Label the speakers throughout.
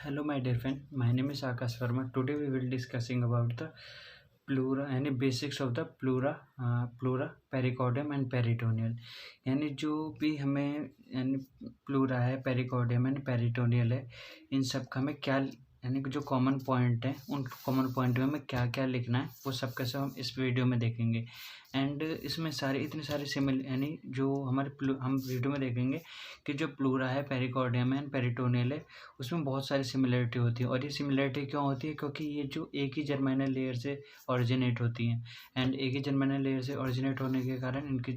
Speaker 1: Hello, my dear friend. My name is Akash Verma. Today we will discussing about the pleura यानी basics of the pleura, pericardium and peritoneal. यानी जो भी हमें यानी pleura है, pericardium है, peritoneal है, इन सब का हमें क्या यानी कि जो कॉमन पॉइंट है, उन कॉमन पॉइंट में हमें क्या क्या लिखना है, वो सब का सब हम इस वीडियो में देखेंगे। एंड इसमें इतने सारे यानी जो हमारे हम वीडियो में देखेंगे कि जो प्लूरा है, पेरिकॉर्डियम है एंड पेरिटोनियल है, उसमें बहुत सारी सिमिलरिटी होती है। और ये सिमिलरिटी क्यों होती है? क्योंकि ये जो एक ही जर्मिनल लेयर से ऑरिजिनेट होती हैं। एंड एक ही जर्मिनल लेयर से ऑरिजिनेट होने के कारण इनकी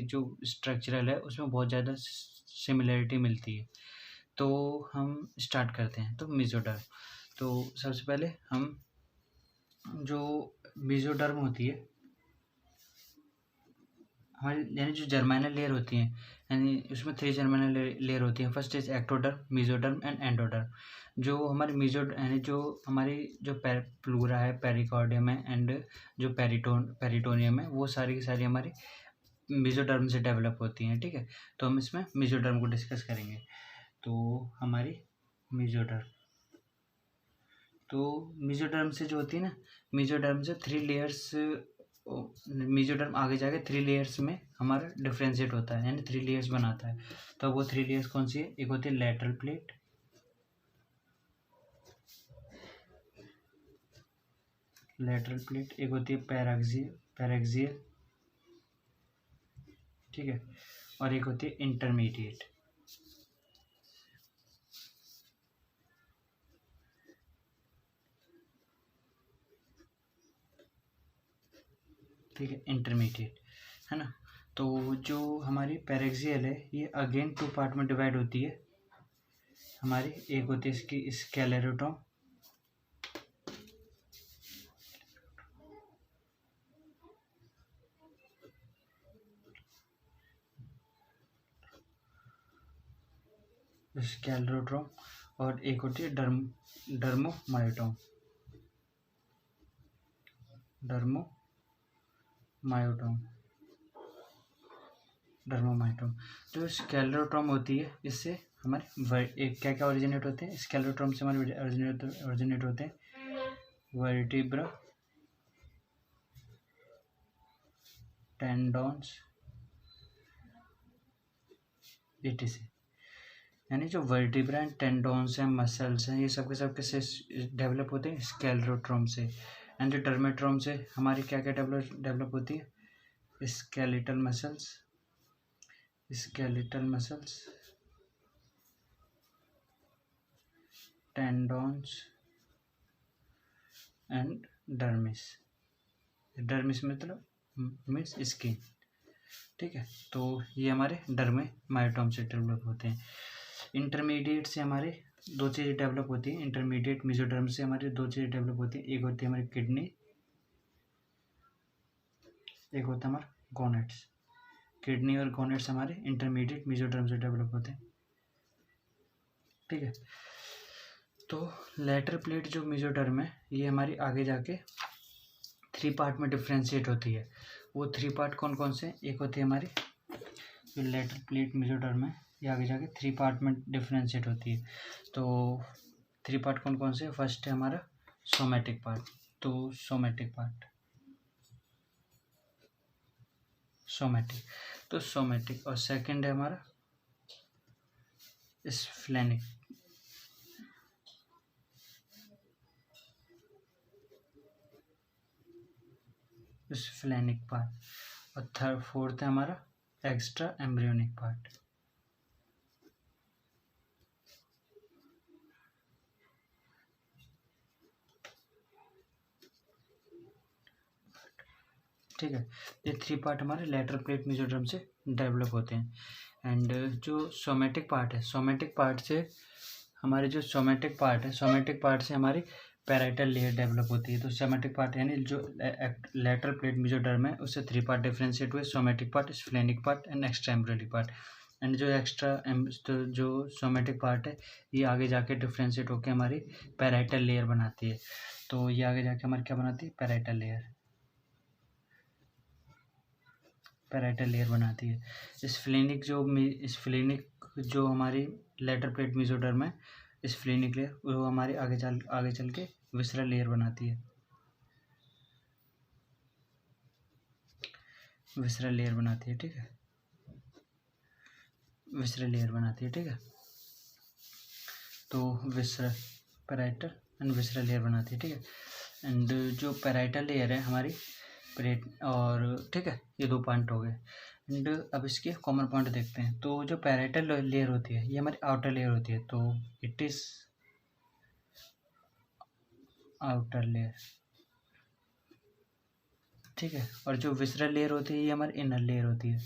Speaker 1: जो स्ट्रक्चरल है, उसमें बहुत ज़्यादा सिमिलरिटी मिलती है। तो हम स्टार्ट करते हैं। तो मेसोडर्म, तो सबसे पहले हम जो मेसोडर्म होती है हमारी, यानी जो जर्मिनल लेयर होती हैं, यानी उसमें 3 जर्मिनल लेयर होती हैं। First is ectoderm, mesoderm and endoderm. जो हमारी यानी जो हमारी जो प्लूरा है, पेरिकॉर्डियम है एंड जो पेरिटोनियम है, वो सारी की सारी हमारी मेसोडर्म से डेवलप होती हैं। ठीक है, तो हम इसमें मेसोडर्म को डिस्कस करेंगे। तो हमारी मेसोडर्म, तो मेसोडर्म से जो होती है ना, मेसोडर्म से 3 लेयर्स, मेसोडर्म आगे जाके 3 लेयर्स में हमारा डिफ्रेंशिएट होता है, यानी 3 लेयर्स बनाता है। तो वो 3 लेयर्स कौन सी है? एक होती है लेटरल प्लेट, एक होती है पैराक्सियल, ठीक है, और एक होती है इंटरमीडिएट। ठीक है, इंटरमीडिएट है ना। तो जो हमारी पैराक्सियल है, ये अगेन 2 पार्ट में डिवाइड होती है हमारी। एक होती है इसकी स्केलेरोटॉम, और एक होती है डर्मोमायोटॉम। जो स्केलेरोटॉम होती है, इससे हमारे एक क्या क्या ओरिजिनेट होते हैं? स्केलेरोटॉम से हमारे ओरिजिनेट होते हैं वर्टिब्रा, टेंडॉन्स, etc। यानी जो वर्टिब्रा एंड टेंडॉन्स हैं, मसल्स हैं, ये सब के सब कैसे डेवलप होते हैं? स्केलेरोट्रॉम से। एंड जो डर्मेट्रॉम से हमारी क्या क्या डेवलप होती है? स्केलेटल मसल्स, टेंडॉन्स एंड डर्मिस मतलब मीन्स स्किन। ठीक है, तो ये हमारे डर्मेमायोटॉम से डेवलप होते हैं। इंटरमीडिएट से हमारे 2 चीज़ें डेवलप होती हैं। इंटरमीडिएट मेसोडर्म से हमारी 2 चीज़ें डेवलप होती हैं। एक होती है हमारी किडनी, एक होता है हमारा गोनेट्स। किडनी और गोनेट्स हमारे इंटरमीडिएट मेसोडर्म से डेवलप होते हैं। ठीक है, तो लेटरल प्लेट जो मेसोडर्म है, ये हमारी आगे जाके 3 पार्ट में डिफ्रेंशिएट होती है। वो 3 पार्ट कौन कौन से? एक होती है हमारी जो लेटरल प्लेट मेसोडर्म है, ये आगे जाके 3 पार्ट में डिफ्रेंशिएट होती है। तो 3 पार्ट कौन कौन से? फर्स्ट है हमारा सोमैटिक पार्ट, तो सोमैटिक और सेकंड है हमारा स्फ्लेनिक, पार्ट, और फोर्थ है हमारा एक्स्ट्रा एम्ब्रियोनिक पार्ट। ठीक है, ये 3 पार्ट हमारे लेटरल प्लेट मेसोडर्म से डेवलप होते हैं। एंड जो सोमैटिक पार्ट से हमारे जो सोमैटिक पार्ट से हमारी पैराइटल लेयर डेवलप होती है। तो सोमैटिक पार्ट यानी जो लेटरल प्लेट मेसोडर्म है, उससे 3 पार्ट डिफ्रेंशिएट हुए: somatic part, splanchnic part and extra embryonic part. And जो सोमैटिक पार्ट है, ये आगे जाके डिफ्रेंशिएट होकर हमारी पैराइटल लेयर बनाती है। तो ये आगे जाके हमारी क्या बनाती है? पैराइटल लेयर बनाती है। स्फ्लेनिक जो हमारी लेटर प्लेट मेसोडर्म है स्प्लेनिक लेयर, वो हमारी आगे चल के विसरल लेयर बनाती है, विसरल लेयर बनाती है। ठीक है, विसरल लेयर बनाती है। ठीक है, तो visceral parietal and visceral layer बनाती है। ठीक है, एंड जो पैराइटल लेयर है हमारी पेरेट और ठीक है, ये दो पॉइंट हो गए। एंड अब इसके कॉमन पॉइंट देखते हैं। तो जो पैराइटल लेयर होती है ये हमारी आउटर लेयर होती है, तो इट इज आउटर लेयर। ठीक है, और जो विसरल लेयर होती है ये हमारी इनर लेयर होती है।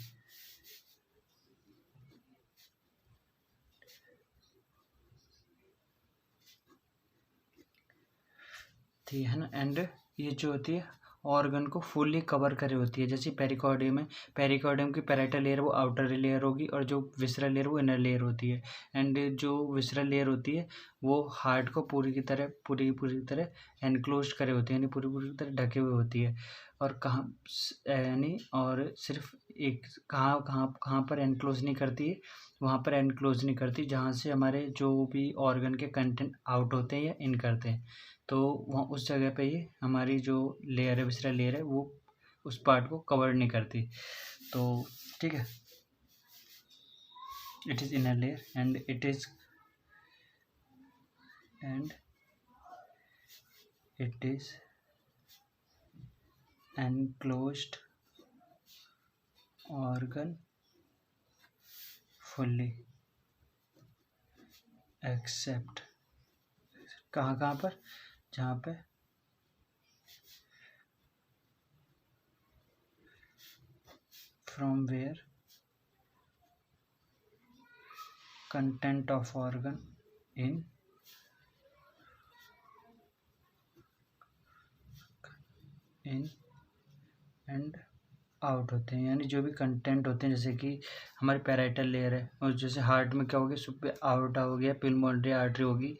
Speaker 1: ठीक है ना, एंड ये जो होती है ऑर्गन को फुल्ली कवर करे होती है। जैसे पेरिकार्डियम है, पेरिकार्डियम की पैराइटल लेयर वो आउटर लेयर होगी और जो विसरल लेयर वो इनर लेयर होती है। एंड जो विसरल लेयर होती है वो हार्ट को पूरी की तरह एनक्लोज करे होती है, यानी पूरी की तरह ढके हुए होती है। और कहाँ यानी और सिर्फ एक कहाँ पर एनक्लोज नहीं करती है, वहाँ पर एनक्लोज नहीं करती जहाँ से हमारे जो भी ऑर्गन के कंटेंट आउट होते हैं या इन करते हैं, तो वहाँ उस जगह पे ही हमारी जो लेयर है विसरल लेयर है वो उस पार्ट को कवर नहीं करती। तो ठीक है, it is inner layer and it is enclosed organ fully except कहाँ पर, जहाँ पे from where content of organ in and out होते हैं, यानी जो भी कंटेंट होते हैं। जैसे कि हमारी पैराइटल लेयर है और जैसे हार्ट में क्या हो गया, सुप आउट हो गया, पिल्मोनरी आर्टरी होगी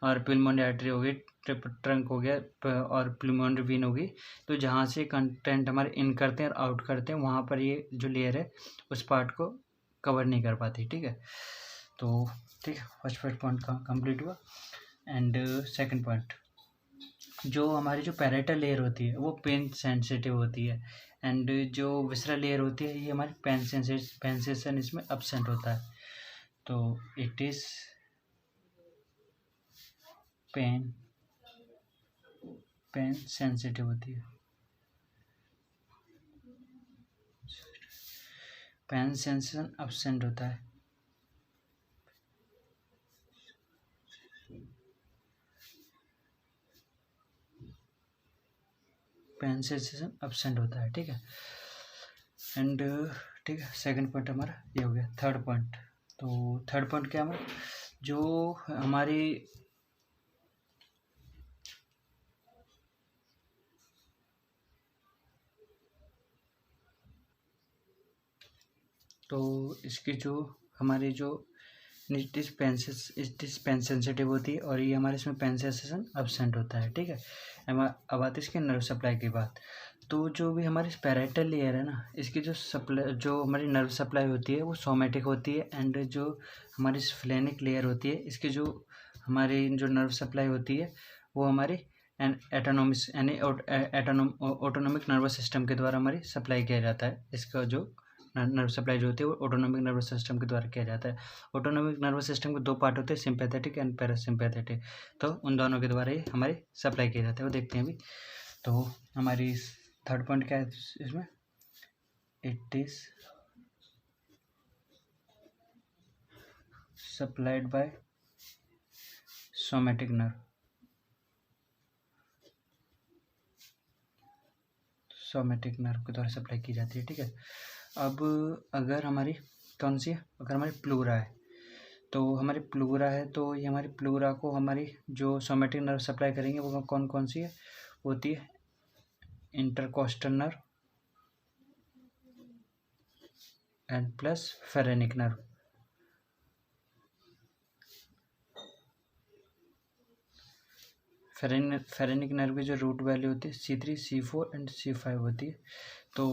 Speaker 1: और पिल्मोनरी आर्टरी हो गई, ट्रंक हो गया और पिल्मोनरी वेन होगी। तो जहाँ से कंटेंट हमारे इन करते हैं और आउट करते हैं वहाँ पर ये जो लेयर है उस पार्ट को कवर नहीं कर पाती। ठीक है, तो ठीक है, फर्स्ट पॉइंट कंप्लीट हुआ। एंड सेकंड पॉइंट, जो हमारी जो पैराइटल लेयर होती है वो पेन सेंसिटिव होती है एंड जो विसरल लेयर होती है ये हमारी पेन सेंसेशन इसमें अब्सेंट होता है। तो इट इज पेन सेंसिटिव होती है, पेन सेंसेशन अब्सेंट होता है। पेन सेंसेशन अब्सेंट होता है। ठीक है, एंड ठीक है, सेकंड पॉइंट हमारा ये हो गया। थर्ड पॉइंट, तो थर्ड पॉइंट क्या हमारा, जो हमारी तो इसकी जो हमारी जो पेन सेंसिटिव होती है और ये हमारे इसमें पेन सेंसेशन अब्सेंट होता है। ठीक है, अब आती है इसके नर्व सप्लाई की बात। तो जो भी हमारी पैराइटल लेयर है ना, इसकी जो हमारी नर्व सप्लाई होती है वो सोमेटिक होती है एंड जो हमारी स्फ्लेनिक लेयर होती है इसकी जो हमारी जो नर्व सप्लाई होती है वो हमारी एटोनोमिस यानी ऑटोनोमिक नर्वस सिस्टम के द्वारा हमारी सप्लाई किया जाता है। इसका जो नर्व सप्लाई जो होती है वो ऑटोनोमिक नर्वस सिस्टम के द्वारा किया जाता है। ऑटोनोमिक नर्वस सिस्टम के दो पार्ट होते हैं, सिंपैथेटिक एंड पैरासिम्पैथेटिक। तो उन दोनों के द्वारा ही हमारी सप्लाई किया जाता है, वो देखते हैं अभी। तो हमारी थर्ड पॉइंट क्या है इसमें, it is supplied by somatic nerve, somatic nerve के द्वारा सप्लाई की जाती है। ठीक है, अब अगर हमारी कौन सी है, अगर हमारी प्लूरा है, तो हमारी प्लूरा है तो ये हमारी प्लूरा को हमारी जो सोमेटिक नर्व सप्लाई करेंगे वो कौन कौन सी है, होती है intercostal nerve and plus phrenic nerve. Phrenic nerve की जो रूट वैल्यू होती है C3, C4 एंड C5 होती है। तो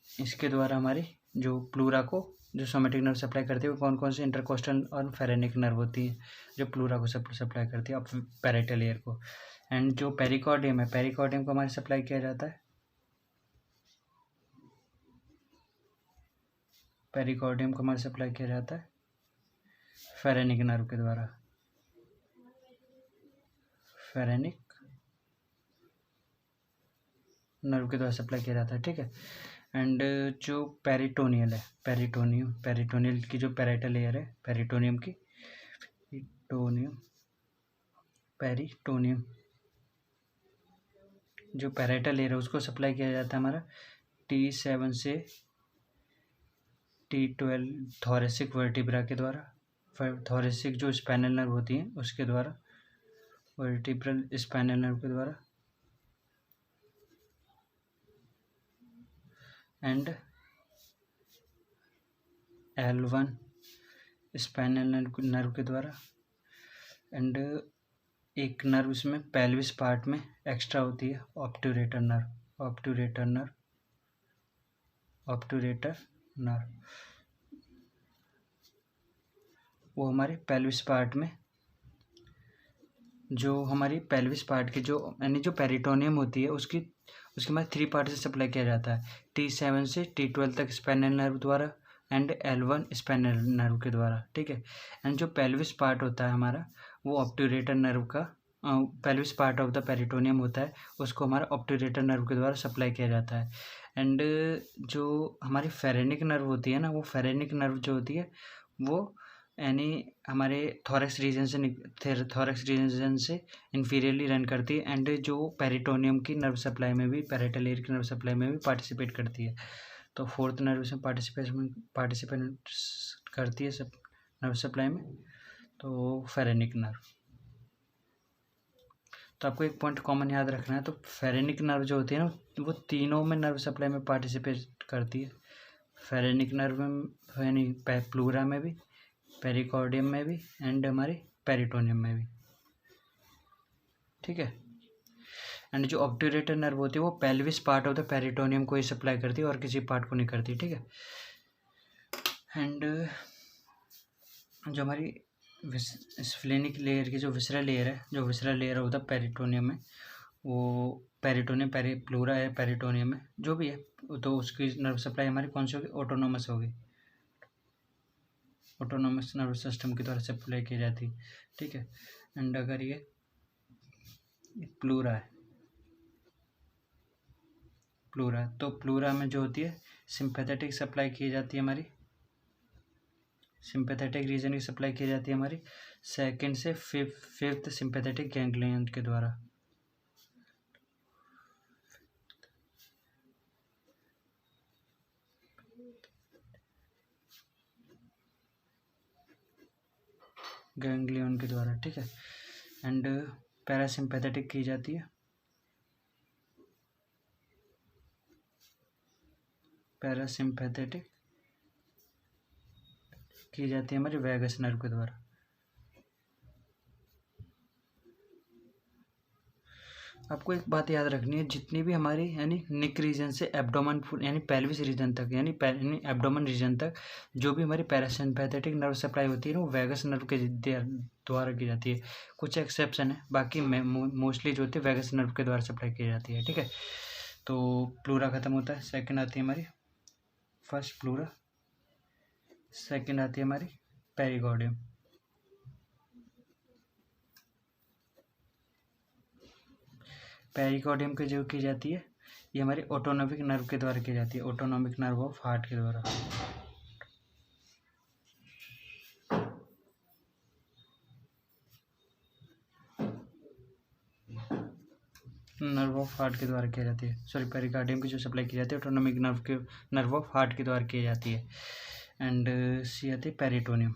Speaker 1: इसके द्वारा हमारी जो प्लूरा को जो सोमेटिक नर्व सप्लाई करती है वो कौन कौन से इंटरकोस्टल और फेरेनिक नर्व होती है जो प्लूरा को सप्लाई करती है अब पैरेटल एयर को। एंड जो पेरिकॉर्डियम है, पेरिकॉर्डियम को हमारे सप्लाई किया जाता है, पेरिकॉर्डियम को हमारे सप्लाई किया जाता है फेरेनिक नर्व के द्वारा, फेरेनिक नर्व के द्वारा सप्लाई किया जाता है, ठीक है। एंड जो पेरिटोनियल है, पेरिटोनियल की जो पैरेटल लेयर है पेरिटोनियम की, पेरिटोनियम जो पैरेटल लेयर है उसको सप्लाई किया जाता है हमारा T7 से T12 थोरेसिक वर्टिब्रा के द्वारा, थोरेसिक जो स्पाइनल नर्व होती है उसके द्वारा, वर्टिब्रल स्पाइनल नर्व के द्वारा। एंड L1 स्पाइनल नर्व के द्वारा। एंड एक नर्व इसमें पेल्विस पार्ट में एक्स्ट्रा होती है, ऑब्टूरेटर नर्व वो हमारे पेल्विस पार्ट में, जो हमारी पेल्विस पार्ट की जो यानी जो पेरिटोनियम होती है उसके हमारे 3 पार्ट से सप्लाई किया जाता है, T7 से T12 तक स्पाइनल नर्व द्वारा एंड L1 स्पाइनल नर्व के द्वारा, ठीक है। एंड जो पेल्विस पार्ट होता है हमारा वो ऑब्टूरेटर नर्व का, pelvis part of the peritoneum होता है उसको हमारा ऑब्टूरेटर नर्व के द्वारा सप्लाई किया जाता है। एंड जो हमारी फेरेनिक नर्व होती है ना, वो फेरेनिक नर्व जो होती है वो यानी हमारे थोरैक्स रीजन से इन्फीरियरली रन करती है एंड जो पेरिटोनियम की नर्व सप्लाई में भी, पैरेटल एयर की नर्व सप्लाई में भी पार्टिसिपेट करती है। तो फोर्थ नर्व से पार्टिसिपेट करती है सब नर्व सप्लाई में, तो फेरेनिक नर्व। तो आपको एक पॉइंट कॉमन याद रखना है, तो फेरेनिक नर्व जो होती है ना वो तीनों में नर्व सप्लाई में पार्टिसिपेट करती है, फेरेनिक नर्व में यानी प्लूरा में भी, पेरिकॉर्डियम में भी एंड हमारे पेरिटोनियम में भी, ठीक है। एंड जो ऑब्टूरेटर नर्व होती है वो pelvis part of the peritoneum को ही सप्लाई करती है और किसी पार्ट को नहीं करती, ठीक है। एंड जो हमारी स्फ्लेनिक लेयर की जो विसरल लेयर है होता है पेरिटोनियम में, वो पेरिटोनियम प्लूरा है पेरिटोनियम में जो भी है, तो उसकी नर्व सप्लाई हमारी कौन सी होगी, ऑटोनोमस होगी, ऑटोनोमस नर्व सिस्टम की द्वारा सप्लाई की जाती है, ठीक है। एंड अगर ये प्लूरा तो प्लूरा में जो होती है सिंपैथेटिक सप्लाई की जाती है हमारी, सिंपैथेटिक रीजन की सप्लाई की जाती है हमारी सेकंड से फिफ्थ सिंपैथेटिक गैंग्लियन के द्वारा, ठीक है। एंड पैरासिम्पैथेटिक की जाती है, हमारे वैगस नर्व के द्वारा। आपको एक बात याद रखनी है, जितनी भी हमारी यानी निक रीजन से एब्डोमेन यानी पेल्विस रीजन तक यानी एब्डोमेन रीजन तक जो भी हमारी पैरासिम्पैथेटिक नर्व सप्लाई होती है ना वो वैगस नर्व के द्वारा की जाती है, कुछ एक्सेप्शन है, बाकी मोस्टली जो होती है वैगस नर्व के द्वारा सप्लाई की जाती है, ठीक है। तो प्लूरा खत्म होता है, सेकंड आती है हमारी फर्स्ट प्लूरा, सेकंड आती है हमारी पेरिकॉर्डियम, पेरिकॉर्डियम की जो की जाती है ये हमारी ऑटोनोमिक नर्व के द्वारा की जाती है, ऑटोनोमिक नर्व ऑफ हार्ट के द्वारा, नर्व ऑफ हार्ट के द्वारा की जाती है, सॉरी पेरिकार्डियम की जो सप्लाई की जाती है ऑटोनोमिक नर्व ऑफ हार्ट के द्वारा की जाती है। एंड सी आती है पेरिटोनियम,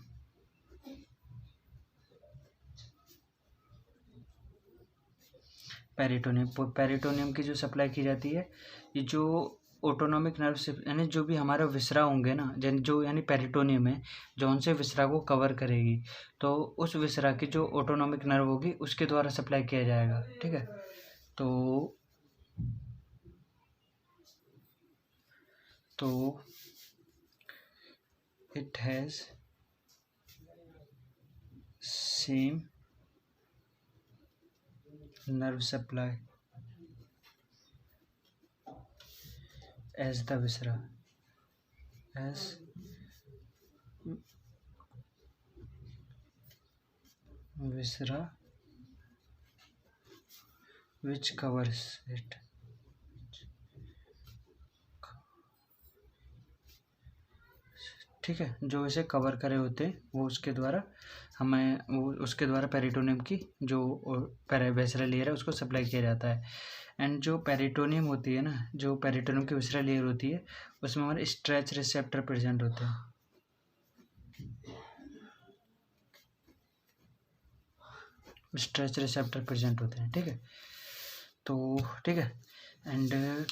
Speaker 1: पेरिटोनियम की जो सप्लाई की जाती है ये जो ऑटोनोमिक नर्व से यानी जो भी हमारा विसरा होंगे ना, जो यानी पेरिटोनियम है जो उनसे विसरा को कवर करेगी, तो उस विसरा की जो ऑटोनोमिक नर्व होगी उसके द्वारा सप्लाई किया जाएगा, ठीक है। तो it has same nerve supply as the viscera, as viscera which covers it. ठीक है, जो इसे कवर करे होते हैं वो उसके द्वारा हमें वो उसके द्वारा पेरिटोनियम की जो विसरल लेयर है उसको सप्लाई किया जाता है। एंड जो पेरिटोनियम होती है ना, जो पेरिटोनियम की विसरल लेयर होती है उसमें हमारे स्ट्रेच रिसेप्टर प्रेजेंट होते हैं। स्ट्रेच रिसेप्टर प्रेजेंट होते हैं, ठीक है। तो ठीक है, एंड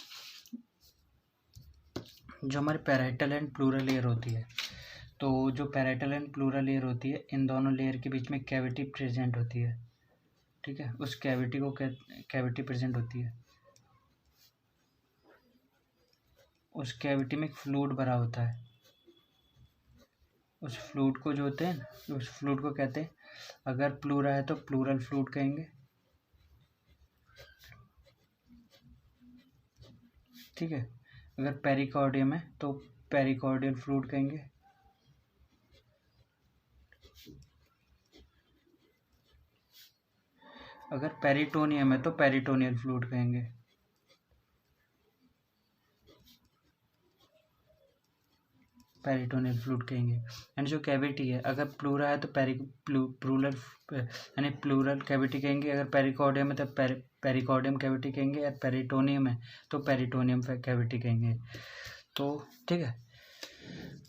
Speaker 1: जो हमारी पैराइटल एंड प्लूरल लेयर होती है, तो जो पैराइटल एंड प्लूरल लेयर होती है इन दोनों लेयर के बीच में कैविटी प्रेजेंट होती है, ठीक है। उस कैविटी को कैविटी प्रेजेंट होती है, उस कैविटी में एक फ्लूइड भरा होता है। उस फ्लूइड को जो होते हैं उस फ्लूइड को कहते हैं, अगर प्लूरा है तो प्लूरल फ्लूइड कहेंगे, ठीक है। अगर पेरिकार्डियम है तो पेरिकार्डियल फ्लूइड कहेंगे, अगर पेरिटोनियम है तो पेरिटोनियल फ्लूइड कहेंगे, पेरिटोनियल फ्लूइड कहेंगे। एंड जो कैविटी है, अगर प्लूरा है तो प्लूरल यानी प्लूरल कैविटी कहेंगे, अगर पेरिकार्डियम है तो पेरिकार्डियम कैविटी कहेंगे, और पेरिटोनियम है तो पेरिटोनियम कैविटी कहेंगे। तो ठीक है,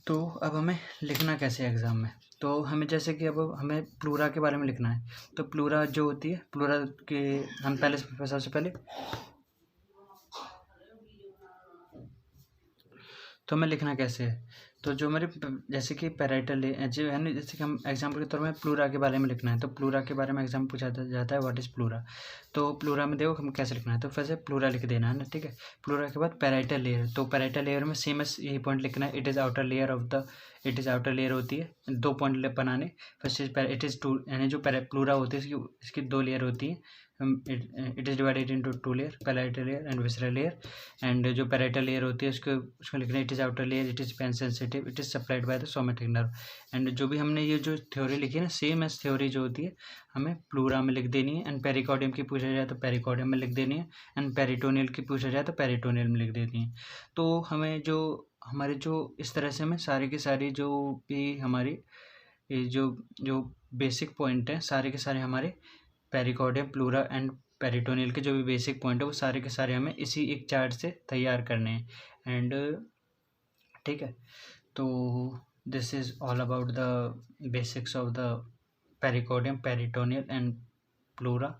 Speaker 1: तो अब हमें लिखना कैसे एग्ज़ाम में, तो हमें जैसे कि अब हमें प्लूरा के बारे में लिखना है, तो प्लूरा जो होती है, प्लूरा के हम पहले सबसे पहले तो हमें लिखना कैसे है, तो जो मेरे जैसे कि पैराइटल जो है ना, जैसे कि हम एग्जाम्पल के तौर में प्लूरा के बारे में लिखना है, तो प्लूरा के बारे में एग्जाम पूछा जाता है व्हाट इज़ प्लूरा। तो प्लूरा में देखो हम कैसे लिखना है, तो वैसे प्लूरा लिख देना है ना, ठीक है। प्लूरा के बाद पैराइटल लेयर, तो पैराइटल लेयर में सेम यही पॉइंट लिखना है, it is outer layer of the, it is outer layer होती है, दो पॉइंट बनाने। फर्स्ट इट इज़ टू, यानी जो प्लूरा होती है इसकी दो लेयर होती है, it is divided into two layer, parietal layer and visceral layer. And जो पैराइटल लेयर होती है उसको लिखना है, it is outer layer, it is pain sensitive, it is supplied by the somatic nerve. And जो भी हमने ये जो थ्योरी लिखी है ना, सेम एज थ्योरी जो होती है हमें प्लूरा में लिख देनी है। एंड पेरिकार्डियम की पूछा जाए तो पेरिकार्डियम में लिख देनी है, एंड पेरिटोनियल की पूछा जाए तो पेरिटोनियल में लिख देनी है। तो हमें जो हमारे जो इस तरह से हमें सारी की सारी जो भी हमारी ये जो बेसिक पॉइंट हैं सारे के सारे हमारे पेरिकार्डियम, प्लूरा एंड पेरिटोनियल के जो भी बेसिक पॉइंट है वो सारे के सारे हमें इसी एक चार्ट से तैयार करने हैं। एंड ठीक है, तो this is all about the basics of the pericardium, peritoneal and pleura.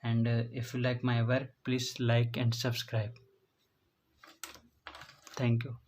Speaker 1: And if you like my work, please like and subscribe. Thank you.